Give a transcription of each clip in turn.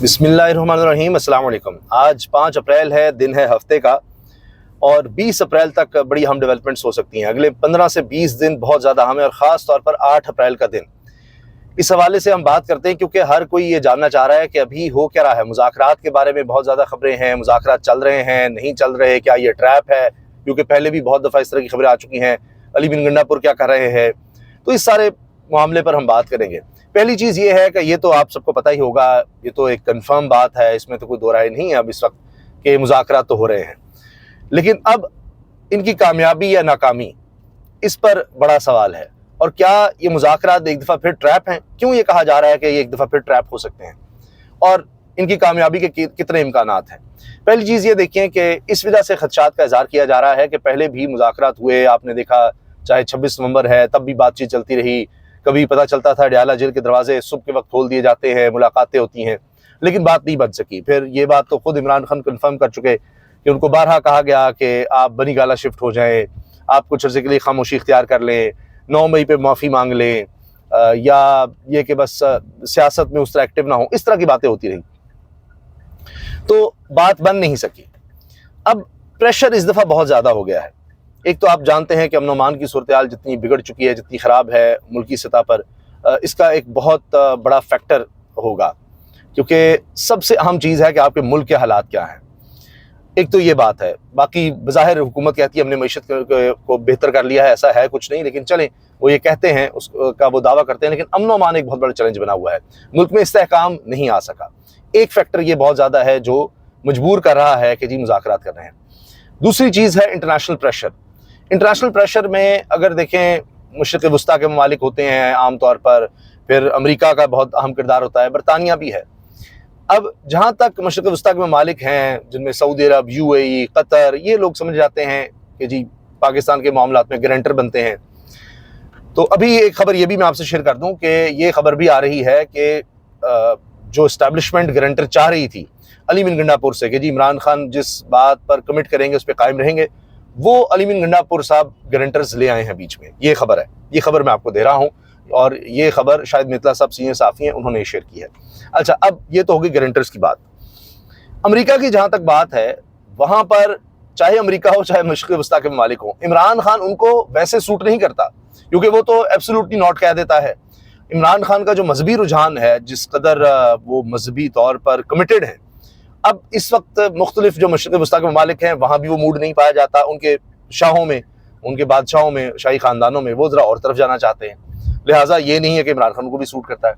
बिस्मिल्लाहिर्रहमानिर्रहीम, अस्सलाम वालेकुम। आज 5 अप्रैल है, दिन है हफ्ते का, और 20 अप्रैल तक बड़ी अहम डेवलपमेंट्स हो सकती हैं। अगले 15 से 20 दिन बहुत ज़्यादा अहम है, और ख़ास तौर पर 8 अप्रैल का दिन। इस हवाले से हम बात करते हैं क्योंकि हर कोई ये जानना चाह रहा है कि अभी हो क्या रहा है। मुज़ाकरात के बारे में बहुत ज़्यादा खबरें हैं, मुज़ाकरात चल रहे हैं, नहीं चल रहे, क्या ये ट्रैप है? क्योंकि पहले भी बहुत दफ़ा इस तरह की खबरें आ चुकी हैं। अली बिन गंडापुर क्या कर रहे हैं? तो इस सारे मामले पर हम बात करेंगे। पहली चीज़ ये है कि ये तो आप सबको पता ही होगा, ये तो एक कंफर्म बात है, इसमें तो कोई दो राय नहीं है अब इस वक्त के मुज़ाकरात तो हो रहे हैं। लेकिन अब इनकी कामयाबी या नाकामी, इस पर बड़ा सवाल है। और क्या ये मुज़ाकरात एक दफ़ा फिर ट्रैप हैं? क्यों ये कहा जा रहा है कि ये एक दफ़ा फिर ट्रैप हो सकते हैं? और इनकी कामयाबी के कितने इम्कानात हैं? पहली चीज़ ये देखें कि इस वजह से खदशात का इज़हार किया जा रहा है कि पहले भी मुज़ाकरात हुए, आपने देखा, चाहे 26 नवंबर है तब भी बातचीत चलती रही। कभी पता चलता था डयाला जेल के दरवाजे सुबह के वक्त खोल दिए जाते हैं, मुलाकातें होती हैं, लेकिन बात नहीं बन सकी। फिर ये बात तो खुद इमरान खान कन्फर्म कर चुके कि उनको बारहा कहा गया कि आप बनी गाला शिफ्ट हो जाएं, आप कुछ अर्से के लिए खामोशी इख्तियार कर लें, 9 मई पे माफ़ी मांग लें, या ये कि बस सियासत में उस तरह एक्टिव ना हो। इस तरह की बातें होती रही, तो बात बन नहीं सकी। अब प्रेशर इस दफ़ा बहुत ज़्यादा हो गया है। एक तो आप जानते हैं कि अमन अमान की सूरत हाल जितनी बिगड़ चुकी है, जितनी ख़राब है मुल्की सतह पर, इसका एक बहुत बड़ा फैक्टर होगा, क्योंकि सबसे अहम चीज़ है कि आपके मुल्क के हालात क्या हैं। एक तो ये बात है। बाकी बज़ाहिर हुकूमत कहती है हमने मईशत को बेहतर कर लिया है, ऐसा है कुछ नहीं, लेकिन चलें, वो ये कहते हैं, उसका वो दावा करते हैं, लेकिन अमन अमान एक बहुत बड़ा चैलेंज बना हुआ है। मुल्क में इस्तेहकाम नहीं आ सका। एक फैक्टर ये बहुत ज़्यादा है जो मजबूर कर रहा है कि जी मुज़ाकरात कर रहे हैं। दूसरी चीज़ है इंटरनेशनल प्रेशर। इंटरनेशनल प्रेशर में अगर देखें, मशरिक़ वस्ता के ममालिक होते हैं आम तौर पर, फिर अमेरिका का बहुत अहम किरदार होता है, बरतानिया भी है। अब जहाँ तक मशरिक़ वस्ता के ममालिक हैं, जिनमें सऊदी अरब, UAE, कतर, ये लोग समझ जाते हैं कि जी पाकिस्तान के मामलात में गारंटर बनते हैं। तो अभी एक खबर ये भी मैं आपसे शेयर कर दूं कि ये खबर भी आ रही है कि जो इस्टेब्लिशमेंट गारंटर चाह रही थी अली बिन गंडापुर से कि जी इमरान खान जिस बात पर कमिट करेंगे उस पर कायम रहेंगे, वो अली बिन गंडापुर साहब गारंटर्स ले आए हैं बीच में। ये खबर है, ये खबर मैं आपको दे रहा हूँ, और ये खबर शायद मितला साहब सीनियर साफ़ी हैं, उन्होंने शेयर की है। अच्छा, अब ये तो होगी गारंटर्स की बात। अमेरिका की जहाँ तक बात है, वहाँ पर चाहे अमेरिका हो चाहे मशरिक़ वस्ता के ममालिक हो, इमरान खान उनको वैसे सूट नहीं करता, क्योंकि वो तो एब्सोल्युटली नॉट कह देता है। इमरान खान का जो मजहबी रुझान है, जिस कदर वो मजहबी तौर पर कमिटेड है, अब इस वक्त मुख्तलिफ जो मशरिक़ वस्ता के ममालिक हैं वहाँ भी वो मूड नहीं पाया जाता। उनके शाहों में, उनके बादशाहों में, शाही ख़ानदानों में वो ज़रा और तरफ जाना चाहते हैं। लिहाजा ये नहीं है कि इमरान खान को भी सूट करता है।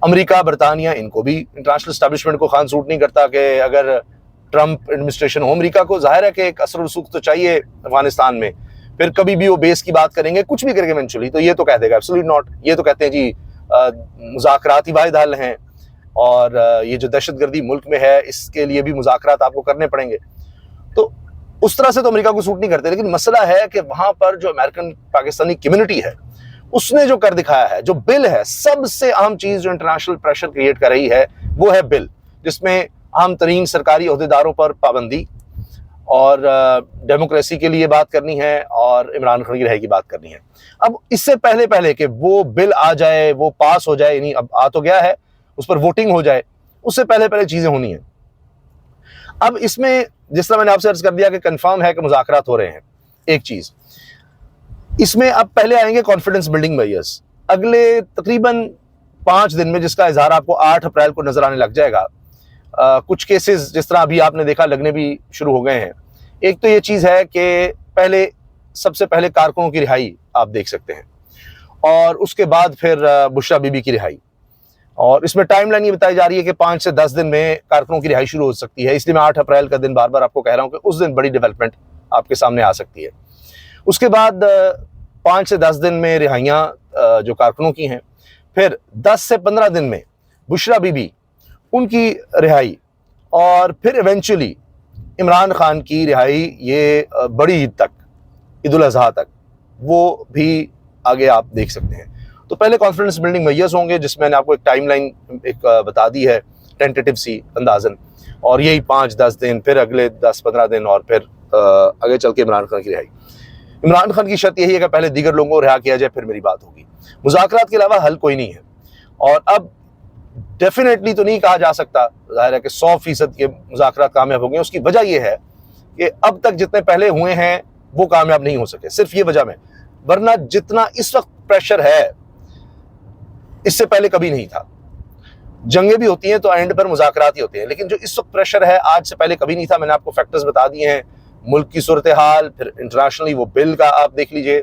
अमेरिका, बरतानिया, इनको भी इंटरनेशनल इस्टेब्लिशमेंट को खान सूट नहीं करता कि अगर ट्रंप एडमिनिस्ट्रेशन हो। अमेरिका को जाहिर है कि एक असर रसूख तो चाहिए अफगानिस्तान में, फिर कभी भी वो बेस की बात करेंगे, कुछ भी करेंगे इवेंचुअली, तो ये तो कह देगा एब्सोल्यूट नॉट। ये तो कहते हैं जी मुज़ाकरात ही वाहिद हल हैं, और ये जो दहशतगर्दी मुल्क में है इसके लिए भी मुज़ाकरात आपको करने पड़ेंगे। तो उस तरह से तो अमेरिका को सूट नहीं करते। लेकिन मसला है कि वहाँ पर जो अमेरिकन पाकिस्तानी कम्युनिटी है, उसने जो कर दिखाया है, जो बिल है, सबसे अहम चीज़ जो इंटरनेशनल प्रेशर क्रिएट कर रही है वो है बिल, जिसमें अहम तरीन सरकारी अहदेदारों पर पाबंदी, और डेमोक्रेसी के लिए बात करनी है, और इमरान खान की रिहाई की बात करनी है। अब इससे पहले पहले कि वो बिल आ जाए, वो पास हो जाए, यानी अब आ तो गया है, उस पर वोटिंग हो जाए, उससे पहले पहले चीज़ें होनी है। अब इसमें जिस तरह मैंने आपसे अर्ज कर दिया कि कंफर्म है कि मुज़ाकरात हो रहे हैं, एक चीज़ इसमें अब पहले आएंगे कॉन्फिडेंस बिल्डिंग मेजर्स। अगले तकरीबन 5 दिन में, जिसका इजहार आपको 8 अप्रैल को नजर आने लग जाएगा। कुछ केसेस जिस तरह अभी आपने देखा लगने भी शुरू हो गए हैं। एक तो ये चीज़ है कि पहले, सबसे पहले कारकुनों की रिहाई आप देख सकते हैं, और उसके बाद फिर बुशरा बीबी की रिहाई। और इसमें टाइमलाइन ये बताई जा रही है कि 5 से 10 दिन में कारकुनों की रिहाई शुरू हो सकती है। इसलिए मैं 8 अप्रैल का दिन बार बार आपको कह रहा हूँ कि उस दिन बड़ी डेवलपमेंट आपके सामने आ सकती है। उसके बाद 5 से 10 दिन में रिहाइयाँ जो कारकुनों की हैं, फिर 10 से 15 दिन में बुशरा बीबी, उनकी रिहाई, और फिर इवेंचुअली इमरान खान की रिहाई, ये बड़ी ईद तक, ईद उल अज़हा तक, वो भी आगे आप देख सकते हैं। तो पहले कॉन्फिडेंस बिल्डिंग मेजर्स होंगे, जिसमें मैंने आपको एक टाइमलाइन एक बता दी है, टेंटेटिव सी अंदाजन, और यही 5-10 दिन, फिर अगले 10-15 दिन, और फिर आगे चल के इमरान खान की रिहाई। इमरान खान की शर्त यही है कि पहले दीगर लोगों को रिहा किया जाए, फिर मेरी बात होगी। मुज़ाकरात के अलावा हल कोई नहीं है। और अब डेफिनेटली तो नहीं कहा जा सकता, जाहिर है कि 100% के मुज़ाकरात कामयाब हो गए। उसकी वजह यह है कि अब तक जितने पहले हुए हैं वो कामयाब नहीं हो सके, सिर्फ ये वजह में, वरना जितना इस वक्त प्रेशर है इससे पहले कभी नहीं था। जंगें भी होती हैं तो एंड पर मुज़ाकरात ही होते हैं, लेकिन जो इस वक्त प्रेशर है आज से पहले कभी नहीं था। मैंने आपको फैक्टर्स बता दिए हैं, मुल्क की सूरत हाल, फिर इंटरनेशनली वो बिल का आप देख लीजिए।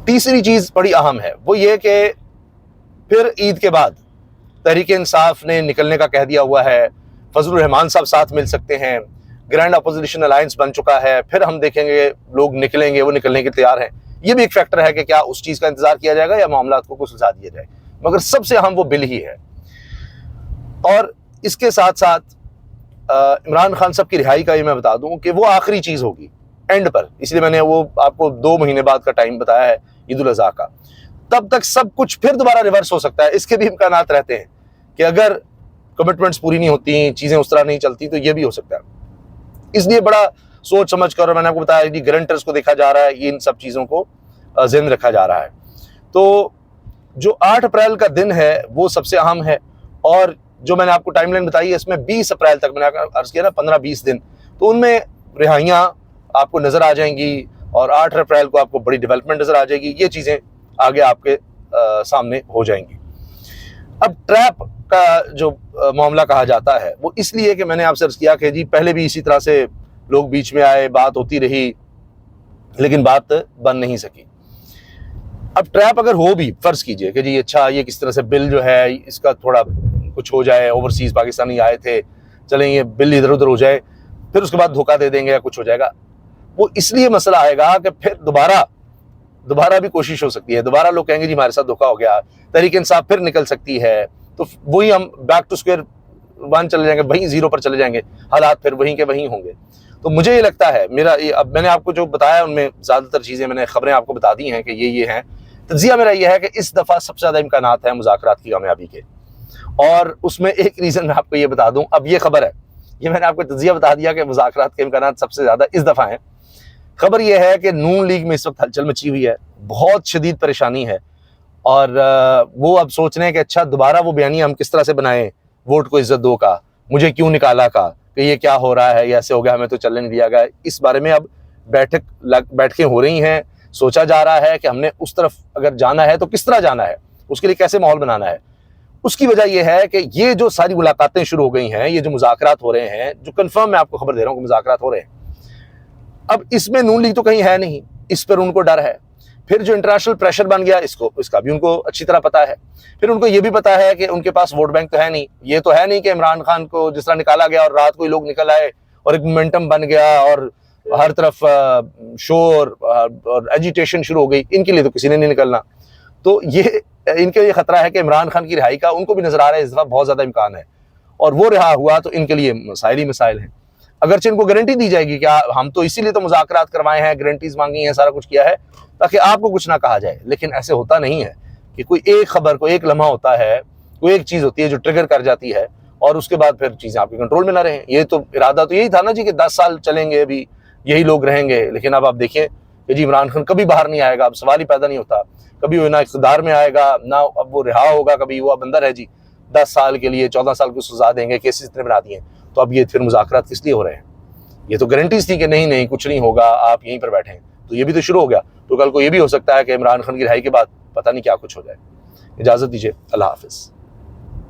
तीसरी चीज बड़ी अहम है, वो ये कि फिर ईद के बाद तहरीक इंसाफ ने निकलने का कह दिया हुआ है, फजलुर रहमान साहब साथ मिल सकते हैं, ग्रैंड अपोजिशन अलायंस बन चुका है, फिर हम देखेंगे लोग निकलेंगे, वो निकलने के तैयार हैं। ये भी एक फैक्टर है कि क्या उस चीज का इंतजार किया जाएगा या मामला को कुछ सुलझा दिया जाए, मगर सबसे अहम वो बिल ही है। और इसके साथ साथ इमरान खान साहब की रिहाई का ये मैं बता दूं कि वो आखिरी चीज होगी एंड पर, इसलिए मैंने वो आपको 2 महीने बाद का टाइम बताया है ईद उल अज़हा का। तब तक सब कुछ फिर दोबारा रिवर्स हो सकता है, इसके भी इम्कानात रहते हैं कि अगर कमिटमेंट्स पूरी नहीं होती, चीजें उस तरह नहीं चलती, तो ये भी हो सकता है। इसलिए बड़ा सोच समझ कर, मैंने आपको बताया कि गारंटर्स को देखा जा रहा है, ये इन सब चीजों को ज़हन रखा जा रहा है। तो जो 8 अप्रैल का दिन है वो सबसे अहम है, और जो मैंने आपको टाइमलाइन बताई है इसमें 20 अप्रैल तक, मैंने अर्ज किया ना 15-20 दिन, तो उनमें रिहाइयाँ आपको नजर आ जाएंगी और 8 अप्रैल को आपको बड़ी डेवलपमेंट नजर आ जाएगी। ये चीजें आगे आपके सामने हो जाएंगी। अब ट्रैप का जो मामला कहा जाता है वो इसलिए कि मैंने आपसे अर्ज किया कि जी पहले भी इसी तरह से लोग बीच में आए, बात होती रही, लेकिन बात बन नहीं सकी। अब ट्रैप अगर हो भी, फर्ज कीजिए कि जी अच्छा ये किस तरह से बिल जो है इसका थोड़ा कुछ हो जाए, ओवरसीज पाकिस्तानी आए थे, चलें ये बिल इधर उधर हो जाए, फिर उसके बाद धोखा दे देंगे या कुछ हो जाएगा, वो इसलिए मसला आएगा कि फिर दोबारा भी कोशिश हो सकती है, दोबारा लोग कहेंगे जी हमारे साथ धोखा हो गया, तहरीक इंसाफ फिर निकल सकती है, तो वही हम बैक टू स्क्वायर 1 चले जाएंगे, वहीं 0 पर चले जाएंगे, हालात फिर वहीं के वहीं होंगे। तो मुझे ये लगता है, मेरा ये, अब मैंने आपको जो बताया उनमें ज्यादातर चीजें मैंने खबरें आपको बता दी हैं कि ये हैं। तज्जिया मेरा ये है कि इस दफा सबसे ज्यादा इम्कानात है मुज़ाकरात की कामयाबी के, और उसमें एक रीजन मैं आपको ये बता दूं, अब ये खबर है, ये मैंने आपको तज्जिया बता दिया कि मुज़ाकरात के इम्कानात सबसे ज्यादा इस दफा हैं। खबर यह है कि नून लीग में इस वक्त हलचल मची हुई है, बहुत शदीद परेशानी है, और वो अब सोच रहे हैं कि अच्छा दोबारा वो बयानिया हम किस तरह से बनाएं, वोट को इज्जत दो का, मुझे क्यों निकाला का, कि ये क्या हो रहा है, ये ऐसे हो गया, हमें तो चलने नहीं दिया गया। इस बारे में अब बैठकें हो रही हैं, सोचा जा रहा है कि हमने उस तरफ अगर जाना है तो किस तरह जाना है, उसके लिए कैसे माहौल बनाना है। उसकी वजह यह है कि ये जो सारी मुलाकातें शुरू हो गई हैं, ये जो मुज़ाकरात हो रहे हैं, जो कंफर्म मैं आपको खबर दे रहा हूँ कि मुज़ाकरात हो रहे हैं, अब इसमें नून लीग तो कहीं है नहीं, इस पर उनको डर है। फिर जो इंटरनेशनल प्रेशर बन गया इसका भी उनको अच्छी तरह पता है। फिर उनको ये भी पता है कि उनके पास वोट बैंक तो है नहीं, ये तो है नहीं कि इमरान खान को जिस तरह निकाला गया और रात को ही लोग निकल आए और एक मोमेंटम बन गया और हर तरफ शोर और एजिटेशन शुरू हो गई, इनके लिए तो किसी ने नहीं निकलना। तो ये इनके लिए खतरा है कि इमरान खान की रिहाई का उनको भी नजर आ रहा है इस दफा बहुत ज्यादा इम्कान है, और वो रिहा हुआ तो इनके लिए मसाइल ही मसाइल हैं। अगरचे इनको गारंटी दी जाएगी कि हम तो इसीलिए तो मुज़ाकरात करवाए हैं, गारंटीज मांगी हैं, सारा कुछ किया है ताकि आपको कुछ ना कहा जाए, लेकिन ऐसे होता नहीं है कि कोई एक खबर, कोई एक लम्हा होता है, कोई एक चीज होती है जो ट्रिगर कर जाती है और उसके बाद फिर चीजें आपके कंट्रोल में ना रहें। ये तो इरादा तो यही था ना जी कि 10 साल चलेंगे, अभी यही लोग रहेंगे, लेकिन अब आप देखिए कि जी इमरान खान कभी बाहर नहीं आएगा, अब सवाल ही पैदा नहीं होता, कभी वो ना इक़्तिदार में आएगा ना अब वो रिहा होगा, कभी वो अब अंदर है जी 10 साल के लिए, 14 साल की सजा देंगे, केसेस इतने बना दिए, तो अब ये फिर मुज़ाकरात किस लिए हो रहे हैं? ये तो गारंटीज थी कि नहीं कुछ नहीं होगा, आप यहीं पर बैठे, तो ये भी तो शुरू हो गया। तो कल को ये भी हो सकता है कि इमरान खान की रिहाई के बाद पता नहीं क्या कुछ हो जाए। इजाजत दीजिए, अल्लाह हाफिज।